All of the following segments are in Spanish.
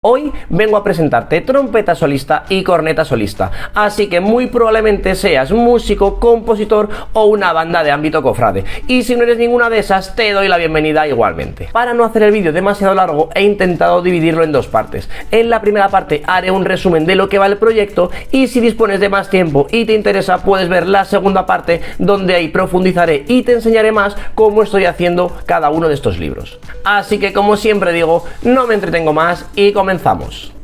Hoy vengo a presentarte trompeta solista y corneta solista, así que muy probablemente seas músico, compositor o una banda de ámbito cofrade, y si no eres ninguna de esas te doy la bienvenida igualmente. Para no hacer el vídeo demasiado largo he intentado dividirlo en dos partes. En la primera parte haré un resumen de lo que va el proyecto y si dispones de más tiempo y te interesa puedes ver la segunda parte donde ahí profundizaré y te enseñaré más cómo estoy haciendo cada uno de estos libros. Así que como siempre digo, no me entretengo más y comenzamos.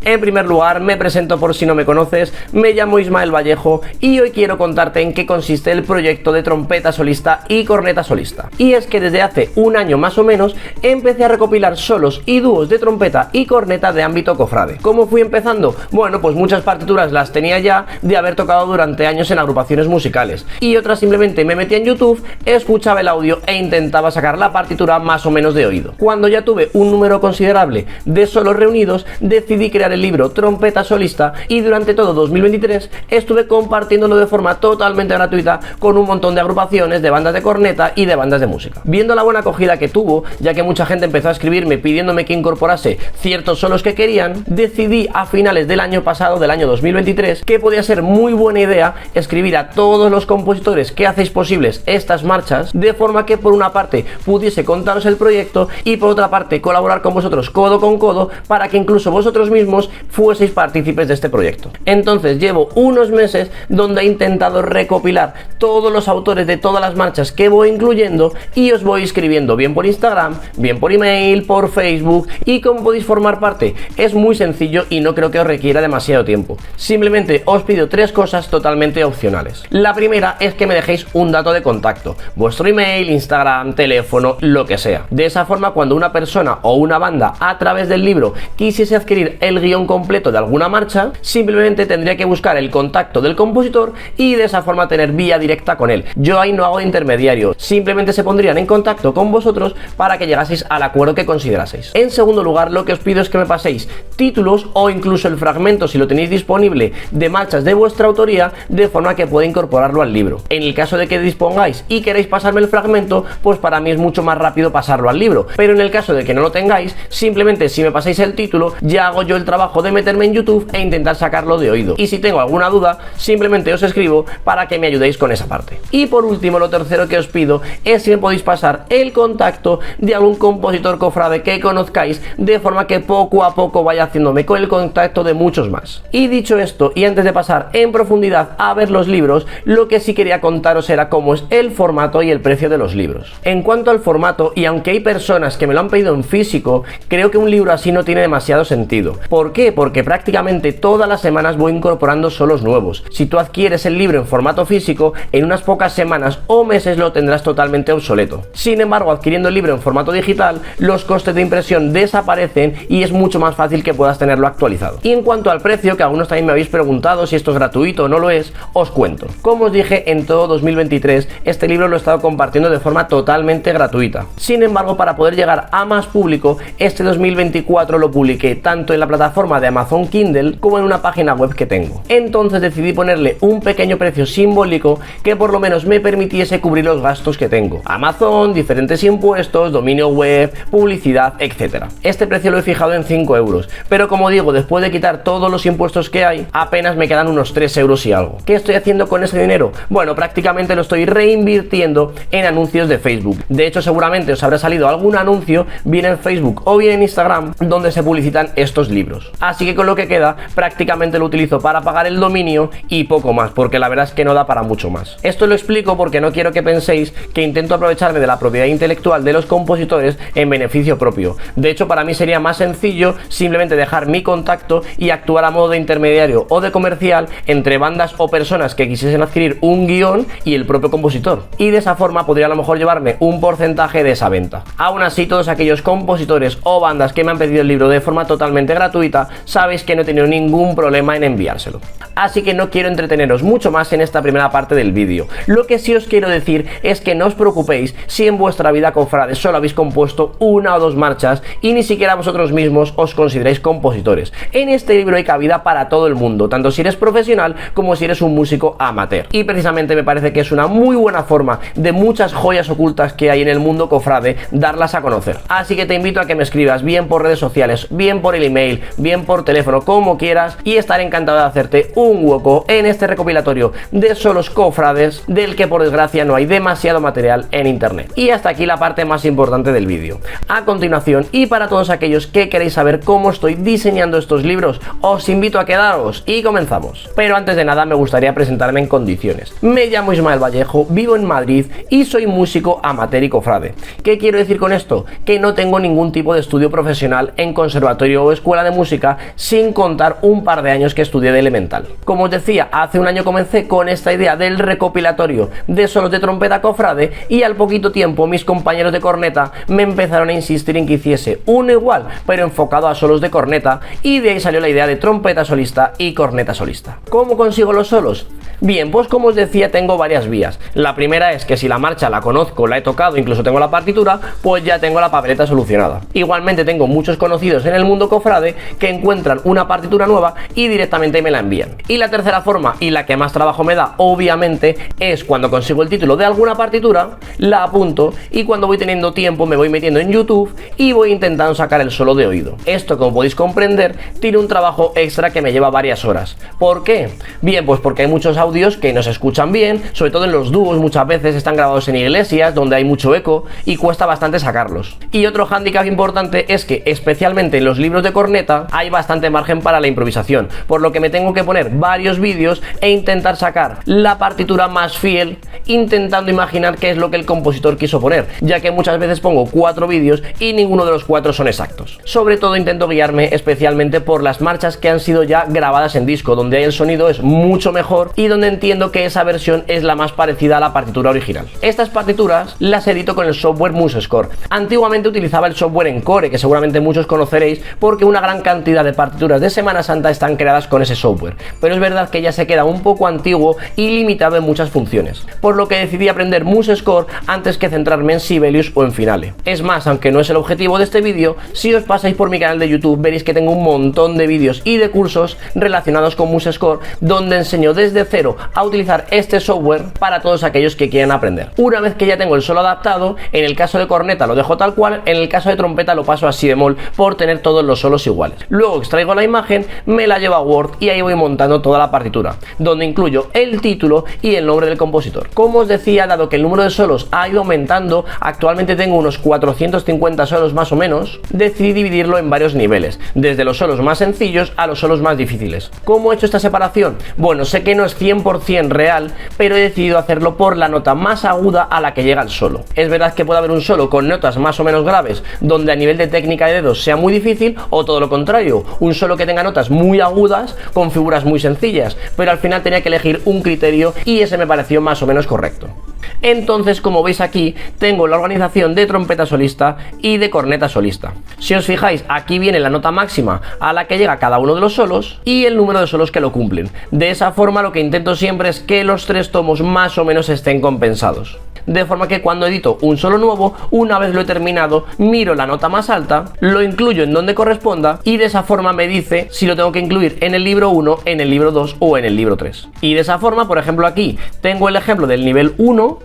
En primer lugar, me presento por si no me conoces, me llamo Ismael Vallejo y hoy quiero contarte en qué consiste el proyecto de trompeta solista y corneta solista. Y es que desde hace un año más o menos empecé a recopilar solos y dúos de trompeta y corneta de ámbito cofrade. ¿Cómo fui empezando? Bueno, pues muchas partituras las tenía ya de haber tocado durante años en agrupaciones musicales y otras simplemente me metía en YouTube, escuchaba el audio e intentaba sacar la partitura más o menos de oído. Cuando ya tuve un número considerable de solos reunidos, decidí crear el libro Trompeta Solista y durante todo 2023 estuve compartiéndolo de forma totalmente gratuita con un montón de agrupaciones, de bandas de corneta y de bandas de música. Viendo la buena acogida que tuvo, ya que mucha gente empezó a escribirme pidiéndome que incorporase ciertos solos que querían, decidí a finales del año pasado, del año 2023, que podía ser muy buena idea escribir a todos los compositores que hacéis posibles estas marchas, de forma que por una parte pudiese contaros el proyecto y por otra parte colaborar con vosotros codo con codo para que incluso vosotros mismos fueseis partícipes de este proyecto. Entonces llevo unos meses donde he intentado recopilar todos los autores de todas las marchas que voy incluyendo y os voy escribiendo bien por Instagram, bien por email, por Facebook. Y cómo podéis formar parte es muy sencillo y no creo que os requiera demasiado tiempo. Simplemente os pido tres cosas totalmente opcionales. La primera es que me dejéis un dato de contacto, vuestro email, Instagram, teléfono, lo que sea. De esa forma, cuando una persona o una banda a través del libro quisiese adquirir el guión completo de alguna marcha, simplemente tendría que buscar el contacto del compositor y de esa forma tener vía directa con él. Yo ahí no hago de intermediario, simplemente se pondrían en contacto con vosotros para que llegaseis al acuerdo que consideraseis. En segundo lugar, lo que os pido es que me paséis títulos o incluso el fragmento, si lo tenéis disponible, de marchas de vuestra autoría, de forma que pueda incorporarlo al libro. En el caso de que dispongáis y queréis pasarme el fragmento, pues para mí es mucho más rápido pasarlo al libro, pero en el caso de que no lo tengáis, simplemente si me pasáis el título, ya hago yo el trabajo de meterme en YouTube e intentar sacarlo de oído. Y si tengo alguna duda, simplemente os escribo para que me ayudéis con esa parte. Y por último, lo tercero que os pido es si me podéis pasar el contacto de algún compositor cofrade que conozcáis, de forma que poco a poco vaya haciéndome con el contacto de muchos más. Y dicho esto, y antes de pasar en profundidad a ver los libros, lo que sí quería contaros era cómo es el formato y el precio de los libros. En cuanto al formato, y aunque hay personas que me lo han pedido en físico, creo que un libro así no tiene demasiado sentido. ¿Por qué? Porque prácticamente todas las semanas voy incorporando solos nuevos. Si tú adquieres el libro en formato físico, en unas pocas semanas o meses lo tendrás totalmente obsoleto. Sin embargo, adquiriendo el libro en formato digital, los costes de impresión desaparecen y es mucho más fácil que puedas tenerlo actualizado. Y en cuanto al precio, que algunos también me habéis preguntado si esto es gratuito o no lo es, os cuento. Como os dije, en todo 2023 este libro lo he estado compartiendo de forma totalmente gratuita. Sin embargo, para poder llegar a más público, este 2024 lo publiqué tanto en la plataforma de Amazon Kindle como en una página web que tengo. Entonces decidí ponerle un pequeño precio simbólico que por lo menos me permitiese cubrir los gastos que tengo: Amazon, diferentes impuestos, dominio web, publicidad, etcétera. Este precio lo he fijado en 5 euros, pero como digo, después de quitar todos los impuestos que hay, apenas me quedan unos 3 euros y algo. ¿Qué estoy haciendo con ese dinero? Bueno, prácticamente lo estoy reinvirtiendo en anuncios de Facebook. De hecho, seguramente os habrá salido algún anuncio, bien en Facebook o bien en Instagram, donde se publicitan estos libros. Así que con lo que queda, prácticamente lo utilizo para pagar el dominio y poco más, porque la verdad es que no da para mucho más. Esto lo explico porque no quiero que penséis que intento aprovecharme de la propiedad intelectual de los compositores en beneficio propio. De hecho, para mí sería más sencillo simplemente dejar mi contacto y actuar a modo de intermediario o de comercial entre bandas o personas que quisiesen adquirir un guión y el propio compositor. Y de esa forma podría a lo mejor llevarme un porcentaje de esa venta. Aún así, todos aquellos compositores o bandas que me han pedido el libro de forma totalmente gratuita, sabéis que no he tenido ningún problema en enviárselo. Así que no quiero entreteneros mucho más en esta primera parte del vídeo. Lo que sí os quiero decir es que no os preocupéis si en vuestra vida cofrade solo habéis compuesto una o dos marchas y ni siquiera vosotros mismos os consideráis compositores. En este libro hay cabida para todo el mundo, tanto si eres profesional como si eres un músico amateur. Y precisamente me parece que es una muy buena forma de muchas joyas ocultas que hay en el mundo cofrade darlas a conocer. Así que te invito a que me escribas bien por redes sociales, bien por el email, bien bien por teléfono, como quieras, y estaré encantado de hacerte un hueco en este recopilatorio de solos cofrades, del que por desgracia no hay demasiado material en internet. Y hasta aquí la parte más importante del vídeo. A continuación, y para todos aquellos que queréis saber cómo estoy diseñando estos libros, os invito a quedaros y comenzamos. Pero antes de nada me gustaría presentarme en condiciones. Me llamo Ismael Vallejo, vivo en Madrid y soy músico amateur y cofrade. ¿Qué quiero decir con esto? Que no tengo ningún tipo de estudio profesional en conservatorio o escuela de música, sin contar un par de años que estudié de elemental. Como os decía, hace un año comencé con esta idea del recopilatorio de solos de trompeta cofrade y al poquito tiempo mis compañeros de corneta me empezaron a insistir en que hiciese uno igual, pero enfocado a solos de corneta, y de ahí salió la idea de trompeta solista y corneta solista. ¿Cómo consigo los solos? Bien, pues como os decía, tengo varias vías. La primera es que si la marcha la conozco, la he tocado, incluso tengo la partitura, pues ya tengo la papeleta solucionada. Igualmente tengo muchos conocidos en el mundo cofrade que encuentran una partitura nueva y directamente me la envían. Y la tercera forma, y la que más trabajo me da, obviamente, es cuando consigo el título de alguna partitura, la apunto y cuando voy teniendo tiempo me voy metiendo en YouTube y voy intentando sacar el solo de oído. Esto, como podéis comprender, tiene un trabajo extra que me lleva varias horas. ¿Por qué? Bien, pues porque hay muchos audios que no se escuchan bien, sobre todo en los dúos. Muchas veces están grabados en iglesias donde hay mucho eco y cuesta bastante sacarlos. Y otro hándicap importante es que, especialmente en los libros de corneta, hay bastante margen para la improvisación, por lo que me tengo que poner varios vídeos e intentar sacar la partitura más fiel, intentando imaginar qué es lo que el compositor quiso poner, ya que muchas veces pongo 4 vídeos y ninguno de los 4 son exactos. Sobre todo intento guiarme especialmente por las marchas que han sido ya grabadas en disco, donde el sonido es mucho mejor y donde entiendo que esa versión es la más parecida a la partitura original. Estas partituras las edito con el software MuseScore. Antiguamente utilizaba el software Encore, que seguramente muchos conoceréis porque una gran cantidad de partituras de Semana Santa están creadas con ese software, pero es verdad que ya se queda un poco antiguo y limitado en muchas funciones, por lo que decidí aprender MuseScore antes que centrarme en Sibelius o en Finale. Es más, aunque no es el objetivo de este vídeo, si os pasáis por mi canal de YouTube veréis que tengo un montón de vídeos y de cursos relacionados con MuseScore, donde enseño desde cero a utilizar este software para todos aquellos que quieran aprender. Una vez que ya tengo el solo adaptado, en el caso de corneta lo dejo tal cual, en el caso de trompeta lo paso a si bemol por tener todos los solos iguales. Luego extraigo la imagen, me la llevo a Word y ahí voy montando toda la partitura, donde incluyo el título y el nombre del compositor. Como os decía, dado que el número de solos ha ido aumentando, actualmente tengo unos 450 solos más o menos, decidí dividirlo en varios niveles, desde los solos más sencillos a los solos más difíciles. ¿Cómo he hecho esta separación? Bueno, sé que no es 100% real, pero he decidido hacerlo por la nota más aguda a la que llega el solo. Es verdad que puede haber un solo con notas más o menos graves, donde a nivel de técnica de dedos sea muy difícil, o todo lo contrario, un solo que tenga notas muy agudas con figuras muy sencillas, pero al final tenía que elegir un criterio y ese me pareció más o menos correcto. Entonces, como veis aquí, tengo la organización de trompeta solista y de corneta solista. Si os fijáis, aquí viene la nota máxima a la que llega cada uno de los solos y el número de solos que lo cumplen. De esa forma, lo que intento siempre es que los 3 tomos más o menos estén compensados. De forma que cuando edito un solo nuevo, una vez lo he terminado, miro la nota más alta, lo incluyo en donde corresponda y de esa forma me dice si lo tengo que incluir en el libro 1, en el libro 2 o en el libro 3. Y de esa forma, por ejemplo, aquí tengo el ejemplo del nivel 1.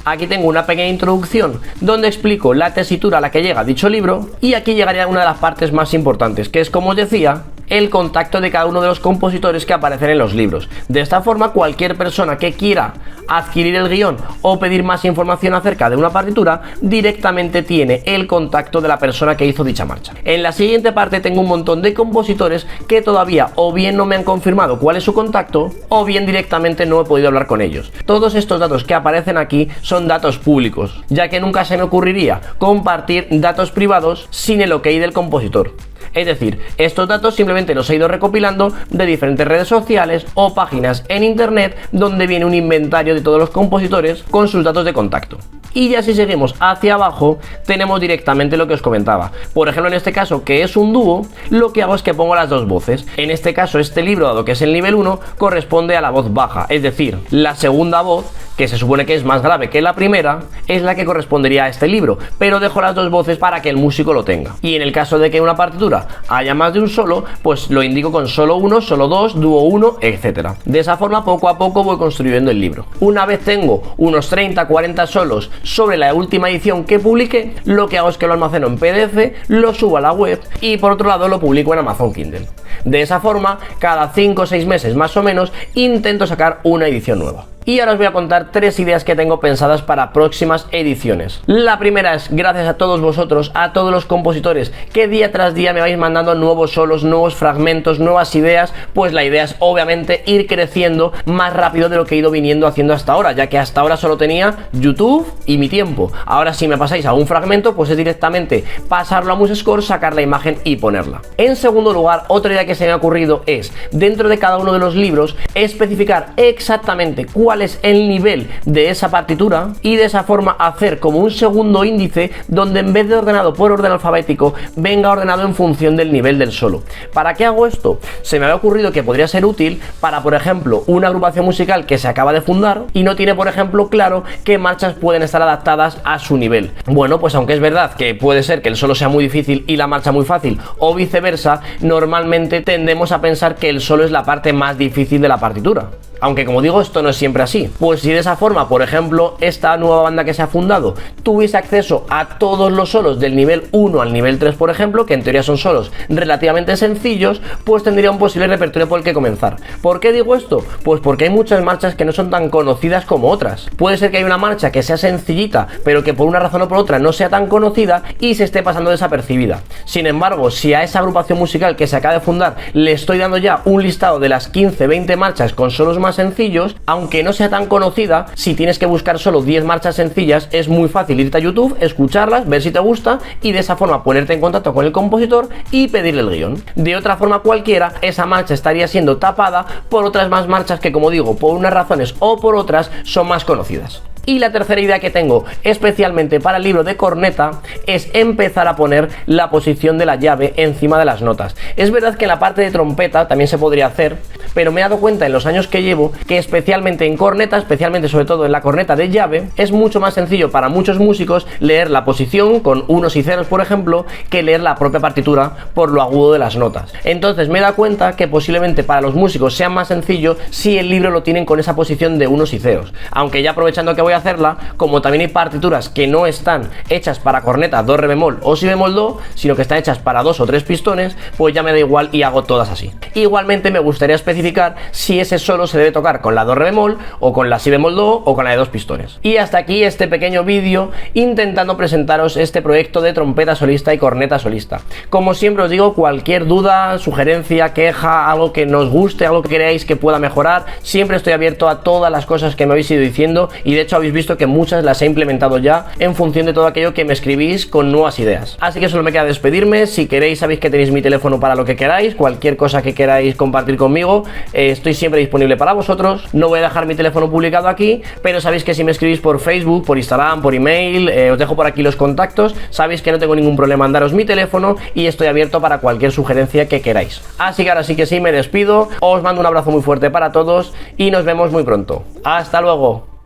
Aquí tengo una pequeña introducción donde explico la tesitura a la que llega dicho libro, y aquí llegaría una de las partes más importantes, que es, como os decía, el contacto de cada uno de los compositores que aparecen en los libros. De esta forma, cualquier persona que quiera adquirir el guión o pedir más información acerca de una partitura, directamente tiene el contacto de la persona que hizo dicha marcha. En la siguiente parte tengo un montón de compositores que todavía o bien no me han confirmado cuál es su contacto, o bien directamente no he podido hablar con ellos. Todos estos datos que aparecen aquí son datos públicos, ya que nunca se me ocurriría compartir datos privados sin el ok del compositor. Es decir, estos datos simplemente los he ido recopilando de diferentes redes sociales o páginas en internet donde viene un inventario de todos los compositores con sus datos de contacto. Y ya si seguimos hacia abajo, tenemos directamente lo que os comentaba. Por ejemplo, en este caso, que es un dúo, lo que hago es que pongo las dos voces. En este caso, este libro, dado que es el nivel 1, corresponde a la voz baja, es decir, la segunda voz que se supone que es más grave que la primera, es la que correspondería a este libro, pero dejo las dos voces para que el músico lo tenga. Y en el caso de que en una partitura haya más de un solo, pues lo indico con solo uno, solo dos, dúo 1, etc. De esa forma, poco a poco voy construyendo el libro. Una vez tengo unos 30-40 solos sobre la última edición que publiqué, lo que hago es que lo almaceno en PDF, lo subo a la web y por otro lado lo publico en Amazon Kindle. De esa forma, cada 5 o 6 meses más o menos, intento sacar una edición nueva. Y ahora os voy a contar 3 ideas que tengo pensadas para próximas ediciones. La primera es gracias a todos vosotros, a todos los compositores que día tras día me vais mandando nuevos solos, nuevos fragmentos, nuevas ideas, pues la idea es obviamente ir creciendo más rápido de lo que he ido viniendo haciendo hasta ahora, ya que hasta ahora solo tenía YouTube y mi tiempo. Ahora si me pasáis a un fragmento, pues es directamente pasarlo a MuseScore, sacar la imagen y ponerla. En segundo lugar, otra idea que se me ha ocurrido es, dentro de cada uno de los libros, especificar exactamente cuál es el nivel de esa partitura y de esa forma hacer como un segundo índice donde en vez de ordenado por orden alfabético venga ordenado en función del nivel del solo. ¿Para qué hago esto? Se me había ocurrido que podría ser útil para, por ejemplo, una agrupación musical que se acaba de fundar y no tiene, por ejemplo, claro qué marchas pueden estar adaptadas a su nivel. Bueno, pues aunque es verdad que puede ser que el solo sea muy difícil y la marcha muy fácil o viceversa, normalmente tendemos a pensar que el solo es la parte más difícil de la partitura. Aunque como digo, esto no es siempre así. Pues si de esa forma, por ejemplo, esta nueva banda que se ha fundado tuviese acceso a todos los solos del nivel 1 al nivel 3, por ejemplo, que en teoría son solos relativamente sencillos, pues tendría un posible repertorio por el que comenzar. ¿Por qué digo esto? Pues porque hay muchas marchas que no son tan conocidas como otras. Puede ser que haya una marcha que sea sencillita, pero que por una razón o por otra no sea tan conocida y se esté pasando desapercibida. Sin embargo, si a esa agrupación musical que se acaba de fundar le estoy dando ya un listado de las 15-20 marchas con solos más sencillos, aunque no sea tan conocida, si tienes que buscar solo 10 marchas sencillas, es muy fácil irte a YouTube, escucharlas, ver si te gusta y de esa forma ponerte en contacto con el compositor y pedirle el guión. De otra forma cualquiera, esa marcha estaría siendo tapada por otras más marchas que, como digo, por unas razones o por otras, son más conocidas. Y la tercera idea que tengo, especialmente para el libro de corneta, es empezar a poner la posición de la llave encima de las notas. Es verdad que en la parte de trompeta también se podría hacer, pero me he dado cuenta en los años que llevo que especialmente en corneta, especialmente sobre todo en la corneta de llave, es mucho más sencillo para muchos músicos leer la posición con unos y ceros, por ejemplo, que leer la propia partitura por lo agudo de las notas. Entonces me he dado cuenta que posiblemente para los músicos sea más sencillo si el libro lo tienen con esa posición de unos y ceros. Aunque ya aprovechando que voy a hacerla, como también hay partituras que no están hechas para corneta do, re bemol o si bemol do, sino que están hechas para 2 o 3 pistones, pues ya me da igual y hago todas así. Igualmente me gustaría especificar si ese solo se debe tocar con la do, re bemol o con la si bemol do o con la de 2 pistones. Y hasta aquí este pequeño vídeo intentando presentaros este proyecto de trompeta solista y corneta solista. Como siempre os digo, cualquier duda, sugerencia, queja, algo que nos guste, algo que queráis que pueda mejorar, siempre estoy abierto a todas las cosas que me habéis ido diciendo y de hecho habéis visto que muchas las he implementado ya en función de todo aquello que me escribís con nuevas ideas. Así que solo me queda despedirme. Si queréis, sabéis que tenéis mi teléfono para lo que queráis, cualquier cosa que queráis compartir conmigo, estoy siempre disponible para vosotros. No voy a dejar mi teléfono publicado aquí, pero sabéis que si me escribís por Facebook, por Instagram, por email, os dejo por aquí los contactos, sabéis que no tengo ningún problema en daros mi teléfono y estoy abierto para cualquier sugerencia que queráis. Así que ahora sí que sí, me despido, os mando un abrazo muy fuerte para todos y nos vemos muy pronto. ¡Hasta luego!